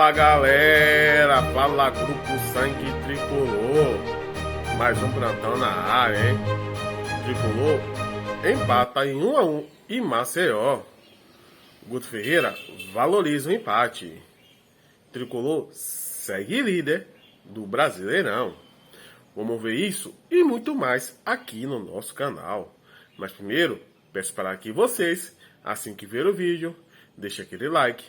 Fala galera, fala Grupo Sangue Tricolor, mais um plantão na área, hein? Tricolor empata em 1-1 em Maceió. Guto Ferreira valoriza o empate. Tricolor segue líder do Brasileirão. Vamos ver isso e muito mais aqui no nosso canal. Mas primeiro, peço para que vocês, assim que ver o vídeo, deixem aquele like,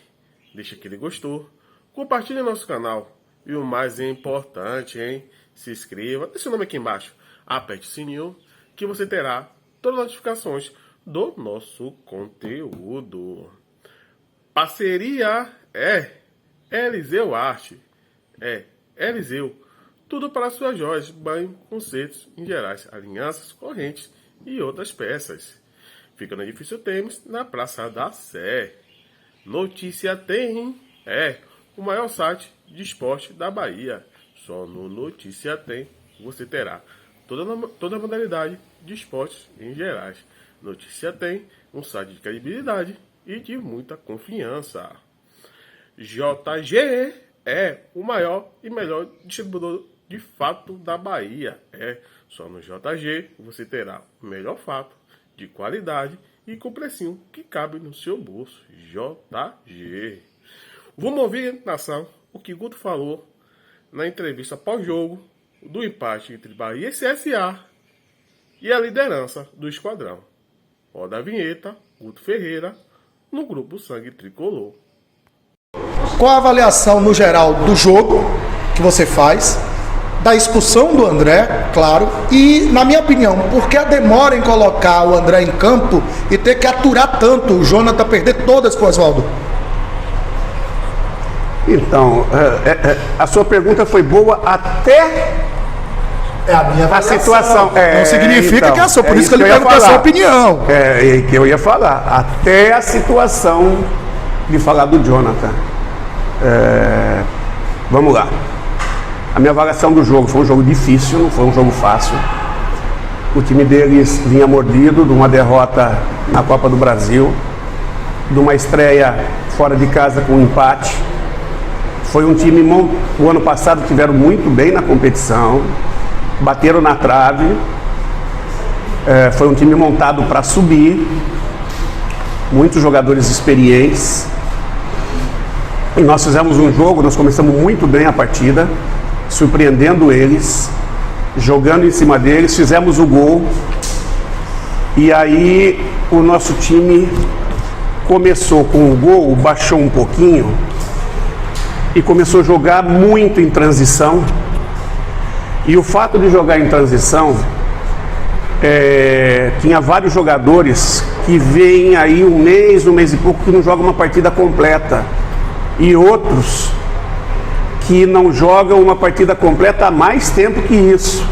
deixem aquele gostou, compartilhe nosso canal e o mais importante, hein? Se inscreva, deixe o nome aqui embaixo, aperte o sininho que você terá todas as notificações do nosso conteúdo. Parceria Eliseu Arte, Eliseu, tudo para suas joias, banho, concertos em gerais, alianças, correntes e outras peças. Fica no edifício Temes, na Praça da Sé. Notícia Tem o maior site de esporte da Bahia. Só no Notícia Tem você terá toda a modalidade de esportes em gerais. Notícia Tem, um site de credibilidade e de muita confiança. JG é o maior e melhor distribuidor de fato da Bahia. Só no JG você terá o melhor fato de qualidade e com precinho que cabe no seu bolso. JG. Vamos ouvir, nação, o que Guto falou na entrevista pós-jogo do empate entre Bahia e CSA e a liderança do esquadrão. Roda a vinheta, Guto Ferreira, no Grupo Sangue Tricolor. Qual a avaliação no geral do jogo que você faz, da expulsão do André, claro, e, na minha opinião, por que a demora em colocar o André em campo e ter que aturar tanto o Jonathan perder todas com o Oswaldo? Então, a sua pergunta foi boa até a minha avaliação. A situação. Não significa então, que é a sua, por isso que ele perguntou a sua opinião. Que eu ia falar, até a situação de falar do Jonathan. Vamos lá. A minha avaliação do jogo foi um jogo difícil, não foi um jogo fácil. O time deles vinha mordido de uma derrota na Copa do Brasil, de uma estreia fora de casa com um empate. Foi um time, o ano passado tiveram muito bem na competição, bateram na trave. Foi um time montado para subir, muitos jogadores experientes. E nós fizemos um jogo, nós começamos muito bem a partida, surpreendendo eles, jogando em cima deles, fizemos o gol. E aí o nosso time começou com o gol, baixou um pouquinho e começou a jogar muito em transição. E o fato de jogar em transição, tinha vários jogadores que vêm aí um mês e pouco que não jogam uma partida completa. E outros que não jogam uma partida completa há mais tempo que isso.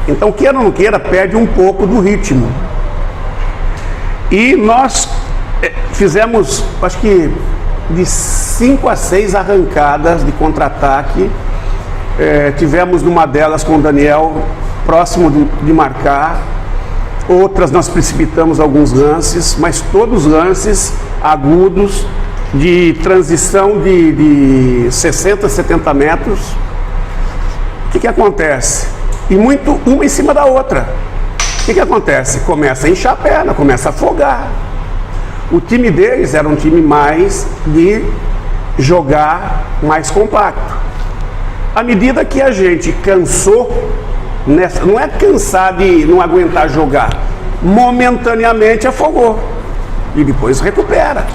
Então, queira ou não queira, perde um pouco do ritmo. E nós fizemos, acho que de 5 a 6 arrancadas de contra-ataque. Tivemos numa delas com o Daniel próximo de marcar. Outras nós precipitamos alguns lances, mas todos lances agudos, de transição de 60, 70 metros. O que acontece? E muito uma em cima da outra. O que acontece? Começa a inchar a perna, começa a afogar. O time deles era um time mais de jogar mais compacto. À medida que a gente cansou, não é cansar de não aguentar jogar, momentaneamente afogou e depois recupera.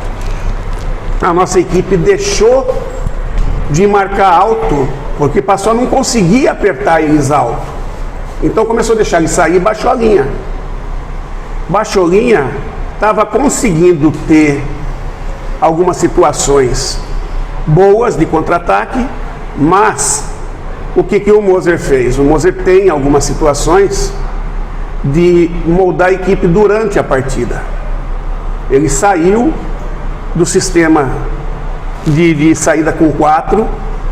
A nossa equipe deixou de marcar alto porque passou a não conseguir apertar eles alto. Então começou a deixar eles sair e baixou a linha. Baixou a linha, estava conseguindo ter algumas situações boas de contra-ataque, mas o que o Moser fez? O Moser tem algumas situações de moldar a equipe durante a partida. Ele saiu do sistema de saída com 4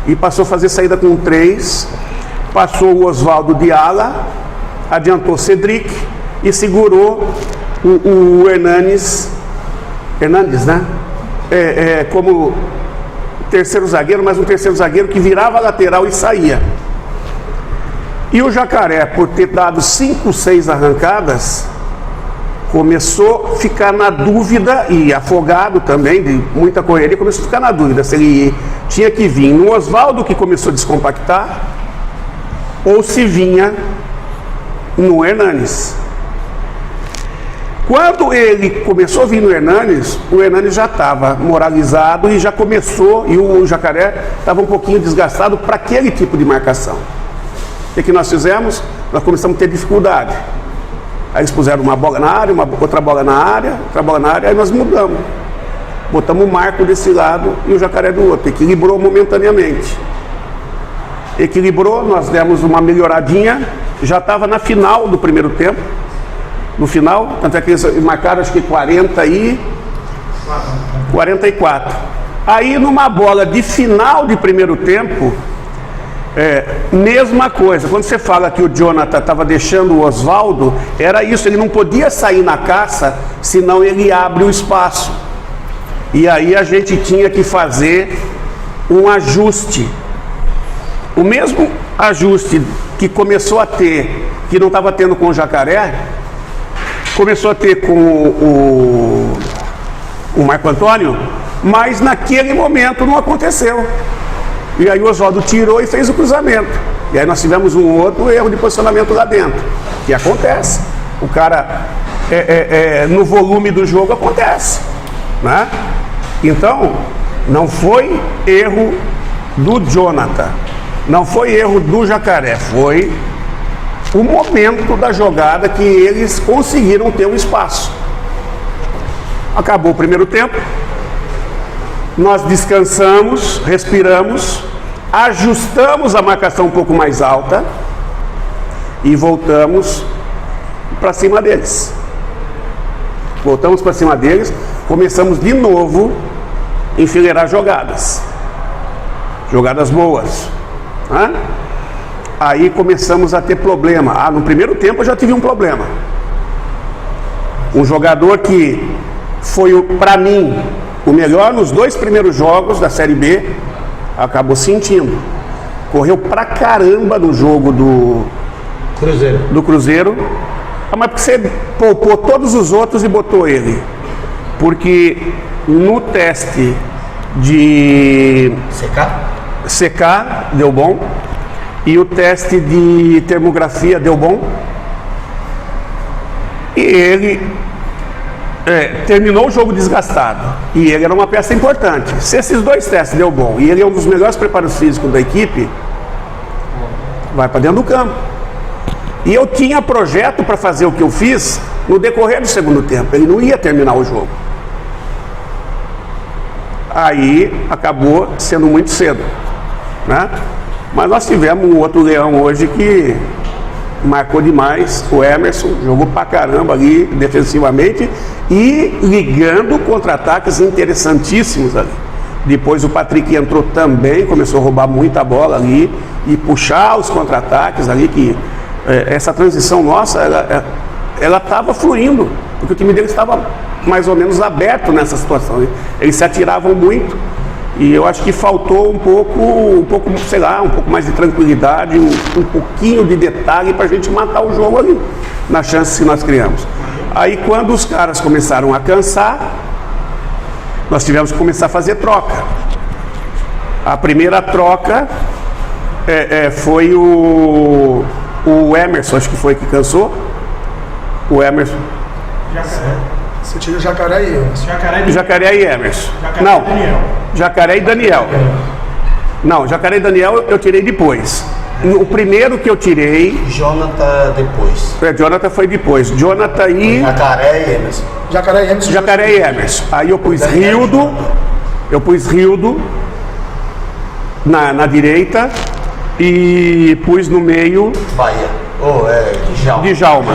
e passou a fazer saída com 3, passou o Oswaldo de ala, adiantou Cedric e segurou o Hernandes, né? terceiro zagueiro, mas um terceiro zagueiro que virava a lateral e saía. E o Jacaré, por ter dado 5, 6 arrancadas, começou a ficar na dúvida, e afogado também, de muita correria, começou a ficar na dúvida se ele tinha que vir no Oswaldo, que começou a descompactar, ou se vinha no Hernanes. Quando ele começou a vir no Hernanes, o Hernanes já estava moralizado e já começou, e o Jacaré estava um pouquinho desgastado para aquele tipo de marcação. O que nós fizemos? Nós começamos a ter dificuldade. Aí eles puseram uma bola na área, outra bola na área, aí nós mudamos. Botamos o Marco desse lado e o Jacaré do outro. Equilibrou momentaneamente. Equilibrou, nós demos uma melhoradinha, já estava na final do primeiro tempo. No final, tanto é que eles marcaram acho que 44. Aí numa bola de final de primeiro tempo, mesma coisa. Quando você fala que o Jonathan estava deixando o Oswaldo, era isso, ele não podia sair na caça, senão ele abre o espaço. E aí a gente tinha que fazer um ajuste. O mesmo ajuste que começou a ter, que não estava tendo com o Jacaré, começou a ter com o Marco Antônio, mas naquele momento não aconteceu. E aí o Oswaldo tirou e fez o cruzamento. E aí nós tivemos um outro erro de posicionamento lá dentro, que acontece. O cara, no volume do jogo, acontece, né? Então, não foi erro do Jonathan, não foi erro do Jacaré, foi o momento da jogada que eles conseguiram ter um espaço. Acabou o primeiro tempo, nós descansamos, respiramos, ajustamos a marcação um pouco mais alta e voltamos para cima deles. Voltamos para cima deles, começamos de novo a enfileirar jogadas boas, né? Aí começamos a ter problema. No primeiro tempo eu já tive um problema. Um jogador que foi, para mim, o melhor nos 2 primeiros jogos da Série B, acabou sentindo. Correu pra caramba no jogo do Cruzeiro. Mas porque você poupou todos os outros e botou ele? Porque no teste de CK deu bom. E o teste de termografia deu bom. E ele terminou o jogo desgastado. E ele era uma peça importante. Se esses 2 testes deu bom e ele é um dos melhores preparos físicos da equipe, vai para dentro do campo. E eu tinha projeto para fazer o que eu fiz no decorrer do segundo tempo. Ele não ia terminar o jogo. Aí acabou sendo muito cedo, né? Mas nós tivemos um outro leão hoje que marcou demais, o Emerson, jogou pra caramba ali defensivamente e ligando contra-ataques interessantíssimos ali. Depois o Patrick entrou também, começou a roubar muita bola ali e puxar os contra-ataques ali, que essa transição nossa, ela estava fluindo, porque o time dele estava mais ou menos aberto nessa situação, né? Eles se atiravam muito. E eu acho que faltou um pouco, sei lá, um pouco mais de tranquilidade, um pouquinho de detalhe para a gente matar o jogo ali, na chance que nós criamos. Aí quando os caras começaram a cansar, nós tivemos que começar a fazer troca. A primeira troca foi o Emerson, acho que foi que cansou. O Emerson. Você tira o Jacaré e Emerson. Jacaré e Emerson. Não, Jacaré e Daniel. Não, Jacaré e Daniel eu tirei depois. O primeiro que eu tirei... Jonathan depois. Jonathan foi depois. Jonathan e... Jacaré e Emerson. Jacaré e Emerson. Aí eu pus Rildo na direita e pus no meio... Bahia. Djalma.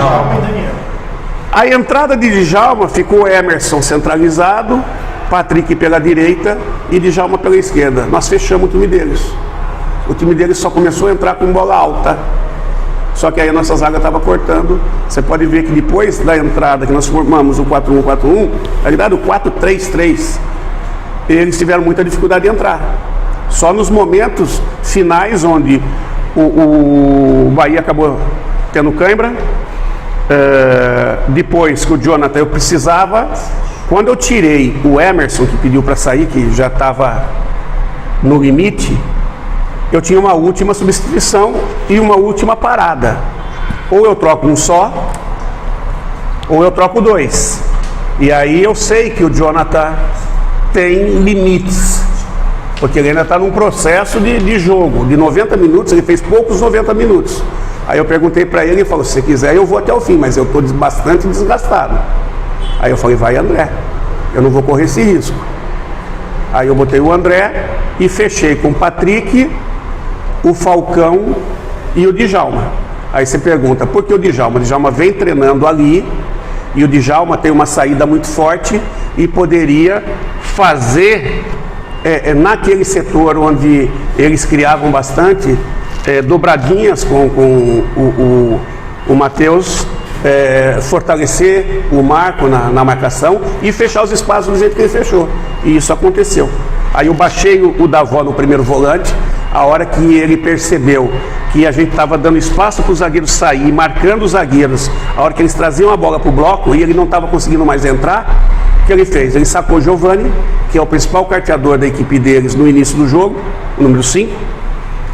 A entrada de Djalma ficou Emerson centralizado, Patrick pela direita e Djalma pela esquerda. Nós fechamos o time deles. O time deles só começou a entrar com bola alta. Só que aí a nossa zaga estava cortando. Você pode ver que depois da entrada que nós formamos o 4-1-4-1, na verdade o 4-3-3. eles tiveram muita dificuldade de entrar. Só nos momentos finais, onde o Bahia acabou tendo cãibra, depois que o Jonathan eu precisava, quando eu tirei o Emerson, que pediu para sair, que já estava no limite, eu tinha uma última substituição e uma última parada. Ou eu troco um só, ou eu troco 2. E aí eu sei que o Jonathan tem limites, porque ele ainda está num processo de jogo, de 90 minutos, ele fez poucos 90 minutos. Aí eu perguntei para ele, ele falou, se você quiser eu vou até o fim, mas eu estou bastante desgastado. Aí eu falei, vai André, eu não vou correr esse risco. Aí eu botei o André e fechei com o Patrick, o Falcão e o Djalma. Aí você pergunta, por que o Djalma? O Djalma vem treinando ali, e o Djalma tem uma saída muito forte e poderia fazer naquele setor onde eles criavam bastante, dobradinhas com o Matheus, fortalecer o Marco na marcação e fechar os espaços do jeito que ele fechou. E isso aconteceu. Aí eu baixei o Davó no primeiro volante, a hora que ele percebeu que a gente estava dando espaço para os zagueiros sair, marcando os zagueiros, a hora que eles traziam a bola para o bloco e ele não estava conseguindo mais entrar, o que ele fez? Ele sacou o Giovani, que é o principal carteador da equipe deles no início do jogo, o número 5,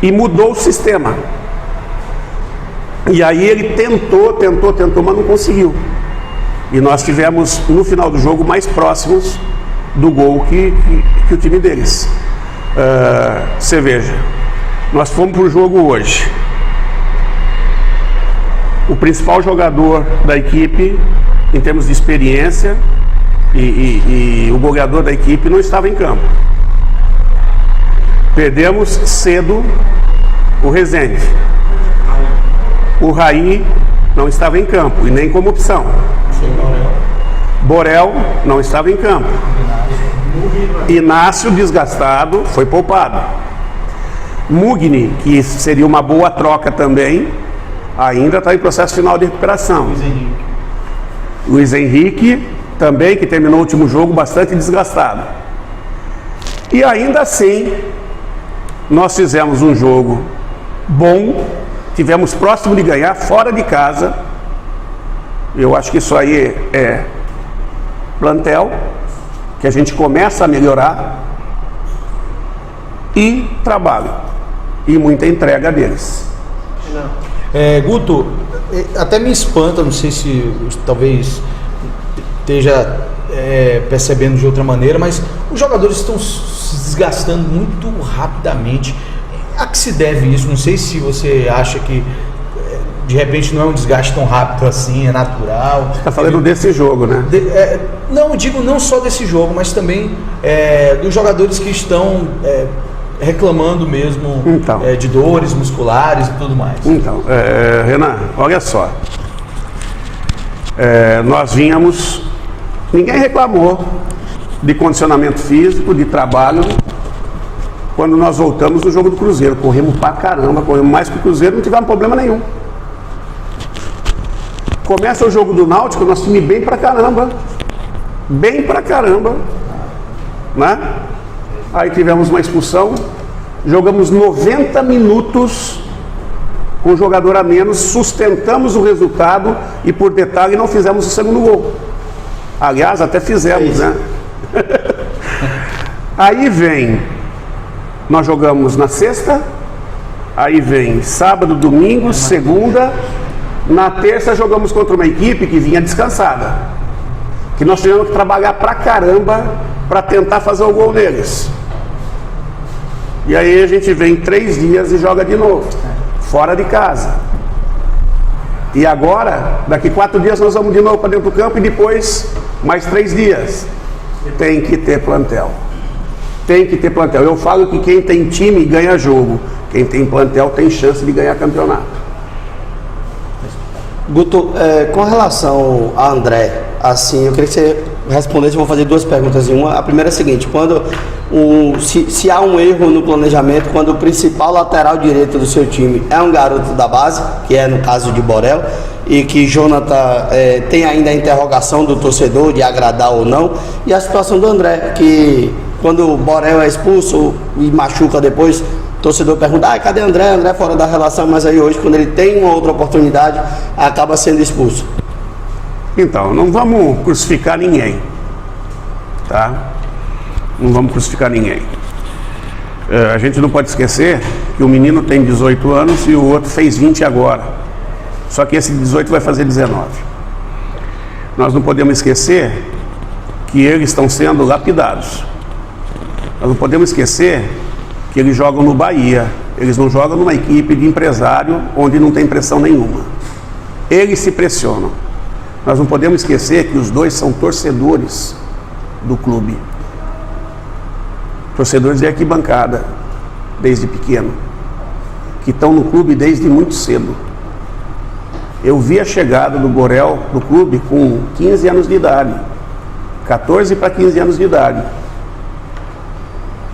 e mudou o sistema. E aí ele tentou, mas não conseguiu. E nós tivemos, no final do jogo, mais próximos do gol que o time deles. Você veja, nós fomos para o jogo hoje. O principal jogador da equipe, em termos de experiência, e o goleador da equipe não estava em campo. Perdemos cedo o Rezende. O Raí não estava em campo, e nem como opção. Borel não estava em campo. Inácio, desgastado, foi poupado. Mugni, que seria uma boa troca também, ainda está em processo final de recuperação. Luiz Henrique, também, que terminou o último jogo bastante desgastado. E ainda assim, nós fizemos um jogo bom, tivemos próximo de ganhar, fora de casa. Eu acho que isso aí é plantel, que a gente começa a melhorar, e trabalho, e muita entrega deles. Guto, até me espanta, não sei se talvez esteja percebendo de outra maneira, mas os jogadores estão se desgastando muito rapidamente. A que se deve isso? Não sei se você acha que de repente não é um desgaste tão rápido assim, é natural. Você está falando desse jogo, né? Não, digo não só desse jogo, mas também dos jogadores que estão reclamando mesmo, então, de dores musculares e tudo mais. Então, Renan, olha só. Nós vínhamos, ninguém reclamou de condicionamento físico, de trabalho, quando nós voltamos do jogo do Cruzeiro. Corremos pra caramba, corremos mais que o Cruzeiro, não tivemos problema nenhum. Começa o jogo do Náutico, nosso time bem pra caramba, né? Aí tivemos uma expulsão, jogamos 90 minutos com um jogador a menos, sustentamos o resultado e, por detalhe, não fizemos o segundo gol. Aliás, até fizemos, né? Aí vem, nós jogamos na sexta, aí vem sábado, domingo, segunda. Na terça jogamos contra uma equipe que vinha descansada, que nós tivemos que trabalhar pra caramba para tentar fazer o gol neles. E aí a gente vem 3 dias e joga de novo, fora de casa. E agora, daqui 4 dias nós vamos de novo para dentro do campo, e depois mais 3 dias. Tem que ter plantel. Tem que ter plantel. Eu falo que quem tem time ganha jogo, quem tem plantel tem chance de ganhar campeonato. Guto, com relação a André, assim, eu queria que você respondesse. Vou fazer 2 perguntas em uma. A primeira é a seguinte: quando se há um erro no planejamento, quando o principal lateral direito do seu time é um garoto da base, que é no caso de Borel, e que Jonathan tem ainda a interrogação do torcedor de agradar ou não, e a situação do André, que quando o Borel é expulso e machuca depois, o torcedor pergunta, cadê André? André fora da relação, mas aí hoje, quando ele tem uma outra oportunidade, acaba sendo expulso. Então, não vamos crucificar ninguém, tá? Não vamos crucificar ninguém. A gente não pode esquecer que o menino tem 18 anos e o outro fez 20 agora. Só que esse 18 vai fazer 19. Nós não podemos esquecer que eles estão sendo lapidados. Nós não podemos esquecer que eles jogam no Bahia. Eles não jogam numa equipe de empresário onde não tem pressão nenhuma. Eles se pressionam. Nós não podemos esquecer que os dois são torcedores do clube. Torcedores de arquibancada, desde pequeno. Que estão no clube desde muito cedo. Eu vi a chegada do Borel no clube com 15 anos de idade. 14 para 15 anos de idade.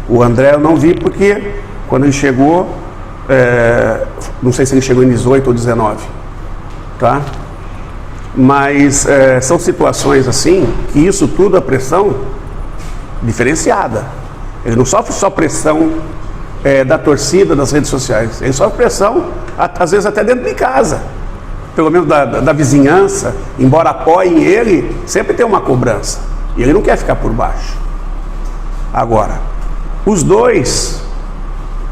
O André eu não vi porque quando ele chegou, não sei se ele chegou em 18 ou 19, tá? Mas são situações assim, que isso tudo é pressão diferenciada. Ele não sofre só pressão da torcida, das redes sociais. Ele sofre pressão, às vezes até dentro de casa. Pelo menos da vizinhança, embora apoiem ele, sempre tem uma cobrança. E ele não quer ficar por baixo. Agora, os dois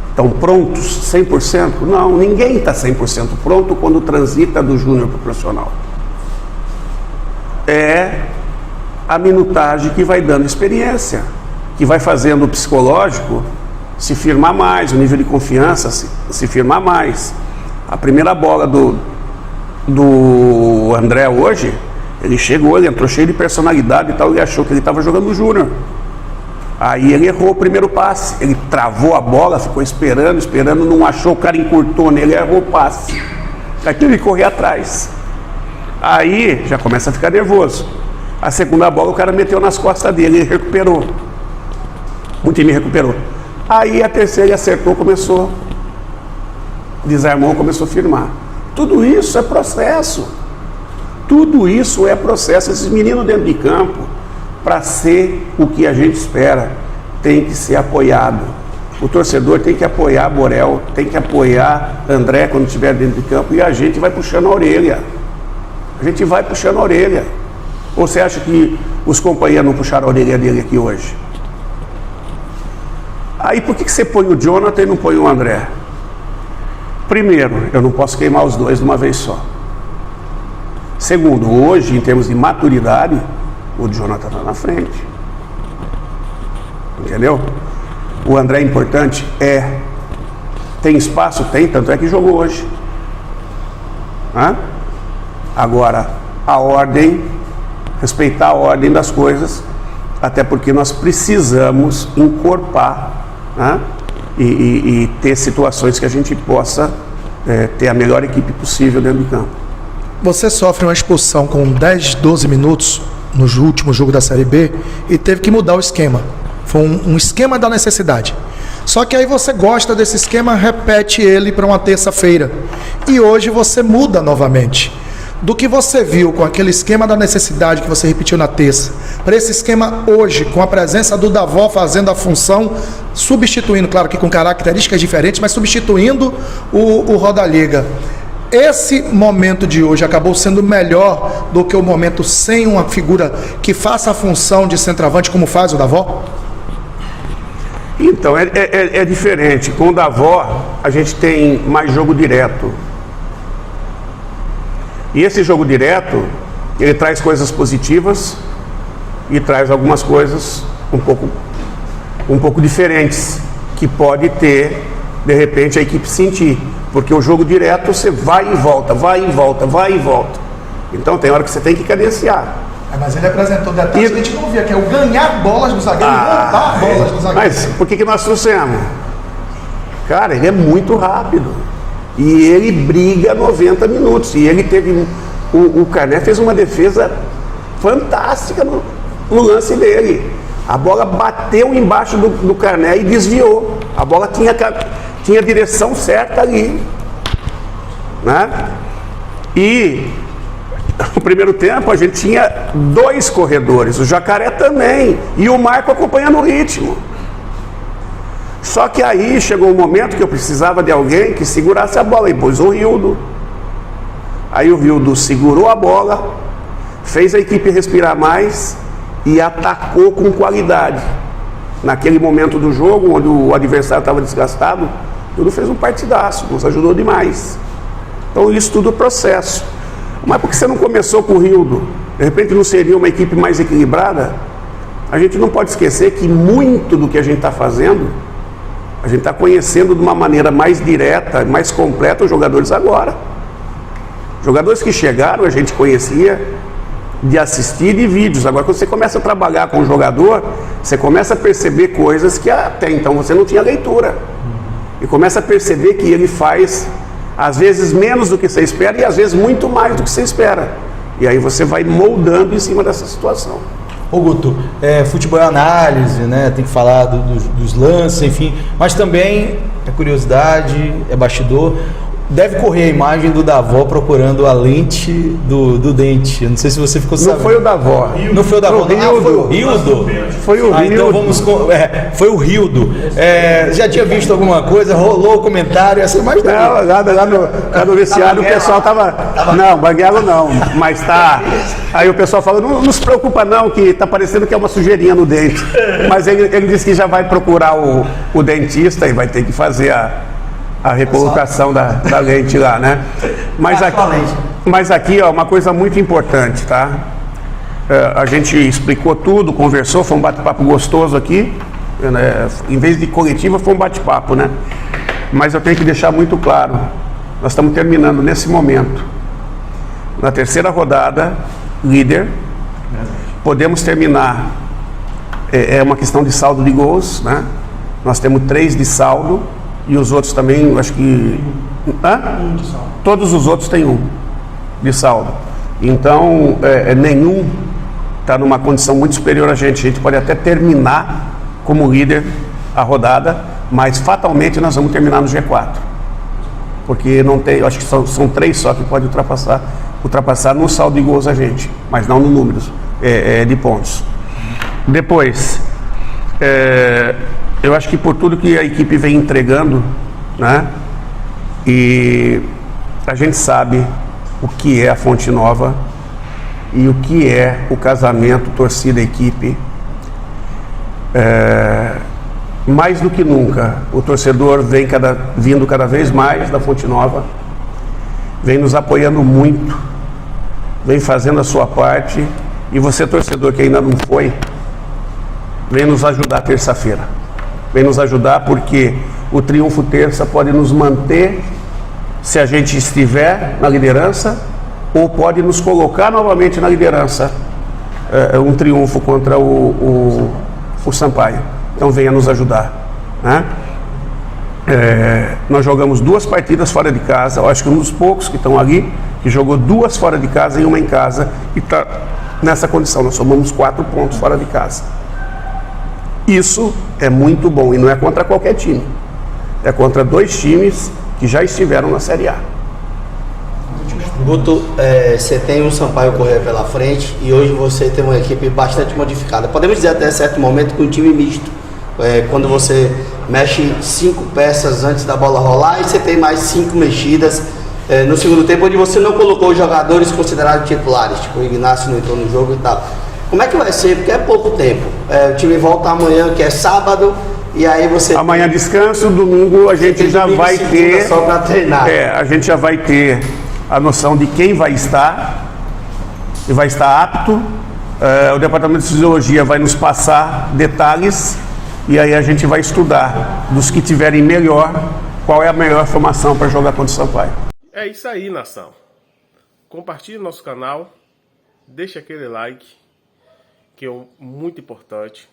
estão prontos 100%? Não, ninguém está 100% pronto quando transita do júnior para o profissional. É a minutagem que vai dando experiência, que vai fazendo o psicológico se firmar mais, o nível de confiança se firmar mais. A primeira bola do André hoje, ele chegou, ele entrou cheio de personalidade e tal, e achou que ele estava jogando júnior. Aí ele errou o primeiro passe, ele travou a bola, ficou esperando, não achou, o cara encurtou nele, errou o passe. Aí teve que correr atrás. Aí já começa a ficar nervoso. A segunda bola o cara meteu nas costas dele, ele recuperou. O time recuperou. Aí a terceira ele acertou, começou, desarmou, começou a firmar. Tudo isso é processo. Tudo isso é processo. Esses meninos dentro de campo, para ser o que a gente espera, tem que ser apoiado. O torcedor tem que apoiar Borel, tem que apoiar André quando estiver dentro de campo, e a gente vai puxando a orelha. A gente vai puxando a orelha. Ou você acha que os companheiros não puxaram a orelha dele aqui hoje? Aí por que você põe o Jonathan e não põe o André? Primeiro, eu não posso queimar os dois de uma vez só. Segundo, hoje, em termos de maturidade, o Jonathan está na frente. Entendeu? O André é importante? É. Tem espaço? Tem, tanto é que jogou hoje. Agora, a ordem, respeitar a ordem das coisas, até porque nós precisamos encorpar, e ter situações que a gente possa ter a melhor equipe possível dentro do campo. Você sofre uma expulsão com 10, 12 minutos no último jogo da Série B e teve que mudar o esquema. Foi um esquema da necessidade. Só que aí você gosta desse esquema, repete ele para uma terça-feira. E hoje você muda novamente. Do que você viu com aquele esquema da necessidade que você repetiu na terça, para esse esquema hoje, com a presença do Davó fazendo a função, substituindo, claro que com características diferentes, mas substituindo o Roda Liga. Esse momento de hoje acabou sendo melhor do que o momento sem uma figura que faça a função de centroavante como faz o Davó? Então, é diferente. Com o Davó, a gente tem mais jogo direto. E esse jogo direto, ele traz coisas positivas e traz algumas coisas um pouco diferentes, que pode ter, de repente, a equipe sentir. Porque o jogo direto, você vai e volta, vai e volta, vai e volta. Então tem hora que você tem que cadenciar. Mas ele apresentou detalhes que a gente não via, que é o ganhar bolas no zagueiro e roubar bolas no zagueiro. Mas por que nós trouxemos? Cara, ele é muito rápido. E ele briga 90 minutos. E ele teve... O Carné fez uma defesa fantástica no lance dele. A bola bateu embaixo do Carné e desviou. A bola tinha a direção certa ali. E no primeiro tempo a gente tinha 2 corredores. O Jacaré também. E o Marco acompanhando o ritmo. Só que aí chegou um momento que eu precisava de alguém que segurasse a bola, e pôs o Rildo. Aí o Rildo segurou a bola, fez a equipe respirar mais e atacou com qualidade. Naquele momento do jogo, onde o adversário estava desgastado, o Rildo fez um partidaço, nos ajudou demais. Então isso tudo é processo. Mas por que você não começou com o Rildo? De repente não seria uma equipe mais equilibrada? A gente não pode esquecer que muito do que a gente está fazendo, a gente está conhecendo de uma maneira mais direta, mais completa os jogadores agora. Jogadores que chegaram a gente conhecia de assistir de vídeos. Agora quando você começa a trabalhar com o jogador, você começa a perceber coisas que até então você não tinha leitura. E começa a perceber que ele faz às vezes menos do que você espera e às vezes muito mais do que você espera. E aí você vai moldando em cima dessa situação. Ô Guto, futebol é análise, né? Tem que falar dos lances, enfim, mas também é curiosidade, é bastidor. Deve correr a imagem do Davó procurando a lente do dente. Eu não sei se você ficou sabendo. Não foi o Davó. Não foi o Davó, foi o Rildo. Foi o Rildo. Então vamos foi o Rildo. Já tinha visto alguma coisa? Rolou o comentário? Essa imagem não, lá no vestiário o pessoal tava. Não, banguelo não, mas tá. Aí o pessoal falou: não se preocupa não, que tá parecendo que é uma sujeirinha no dente. Mas ele disse que já vai procurar o dentista e vai ter que fazer a recolocação da lente lá, né? Mas aqui, ó, uma coisa muito importante, tá? A gente explicou tudo, conversou, foi um bate-papo gostoso aqui, né? Em vez de coletiva, foi um bate-papo, né? Mas eu tenho que deixar muito claro, nós estamos terminando nesse momento, na terceira rodada, líder, podemos terminar, é uma questão de saldo de gols, né? Nós temos 3 de saldo, e os outros também, acho que... Um de saldo. Todos os outros têm 1 de saldo. Então, nenhum está numa condição muito superior a gente. A gente pode até terminar como líder a rodada, mas fatalmente nós vamos terminar no G4. Porque não tem, acho que são 3 só que pode ultrapassar no saldo de gols a gente, mas não no número de pontos. Depois, eu acho que por tudo que a equipe vem entregando, né? E a gente sabe o que é a Fonte Nova e o que é o casamento torcida-equipe. Mais do que nunca, o torcedor vem vindo cada vez mais da Fonte Nova, vem nos apoiando muito, vem fazendo a sua parte, e você, torcedor que ainda não foi, vem nos ajudar terça-feira. Vem nos ajudar porque o triunfo terça pode nos manter se a gente estiver na liderança, ou pode nos colocar novamente na liderança, um triunfo contra o Sampaio. Então venha nos ajudar, né? Nós jogamos 2 partidas fora de casa. Eu acho que um dos poucos que estão ali que jogou 2 fora de casa e 1 em casa, e está nessa condição. Nós somamos 4 pontos fora de casa. Isso é muito bom, e não é contra qualquer time, é contra 2 times que já estiveram na Série A. Guto, você tem um Sampaio Corrêa pela frente e hoje você tem uma equipe bastante modificada. Podemos dizer até certo momento que um time misto, quando você mexe 5 peças antes da bola rolar e você tem mais 5 mexidas no segundo tempo, onde você não colocou os jogadores considerados titulares, tipo o Ignacio não entrou no jogo e tal. Como é que vai ser? Porque é pouco tempo. O time volta amanhã, que é sábado, e aí você... Amanhã descanso, domingo a gente já vai ter... Só para treinar. A gente já vai ter a noção de quem vai estar, e vai estar apto. O Departamento de Fisiologia vai nos passar detalhes, e aí a gente vai estudar dos que tiverem melhor, qual é a melhor formação para jogar contra o Sampaio. É isso aí, nação. Compartilhe nosso canal, deixe aquele like, que é muito importante.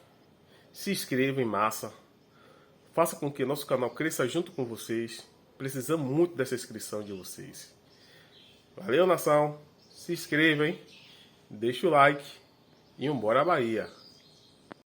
Se inscreva em massa. Faça com que nosso canal cresça junto com vocês. Precisamos muito dessa inscrição de vocês. Valeu, nação. Se inscreva, hein? Deixa o like. E bora Bahia.